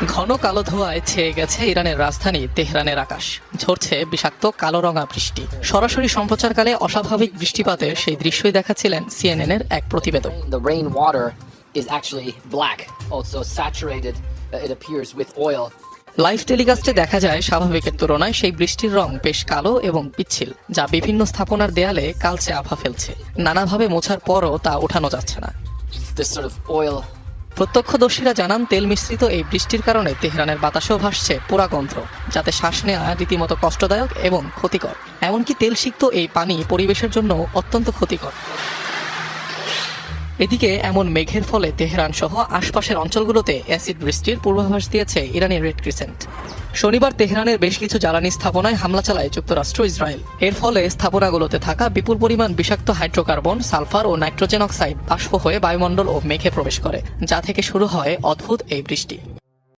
ঘন কালো ধোঁয়ায় ছেয়ে গেছে ইরানের রাজধানী তেহরানের আকাশ। ঝরছে বিষাক্ত কালো রঙা বৃষ্টি। সরাসরি সম্প্রচারকালে অস্বাভাবিক বৃষ্টিপাতের সেই দৃশ্যই দেখাচ্ছিলেন সিএনএন এর এক প্রতিবেদক। The rain water is actually black, also saturated. It appears with oil. Live টেলিকাস্টে দেখা যায় স্বাভাবিকের তুলনায় সেই বৃষ্টির রং বেশ কালো এবং পিচ্ছিল, যা বিভিন্ন স্থাপনার দেয়ালে কালচে আভা ফেলছে। নানাভাবে মোছার পরও তা ওঠানো যাচ্ছে না। This sort of oil. প্রত্যক্ষদর্শীরা জানান, তেল মিশ্রিত এই বৃষ্টির কারণে তেহরানের বাতাসেও ভাসছে পোড়া গন্ধ, যাতে শ্বাস নেওয়া রীতিমতো কষ্টদায়ক এবং ক্ষতিকর। এমনকি তেলসিক্ত এই পানি পরিবেশের জন্য অত্যন্ত ক্ষতিকর। এদিকে এমন মেঘের ফলে তেহরান সহ আশপাশের অঞ্চলগুলোতে অ্যাসিড বৃষ্টির পূর্বাভাস দিয়েছে ইরানি রেড ক্রিসেন্ট। শনিবার তেহরানের বেশ কিছু জ্বালানি স্থাপনায় হামলা চালায় যুক্তরাষ্ট্র ইসরায়েল। এর ফলে স্থাপনাগুলোতে থাকা বিপুল পরিমাণ বিষাক্ত হাইড্রোকার্বন, সালফার ও নাইট্রোজেন অক্সাইড বাষ্প হয়ে বায়ুমণ্ডল ও মেঘে প্রবেশ করে, যা থেকে শুরু হয় অদ্ভুত এই বৃষ্টি।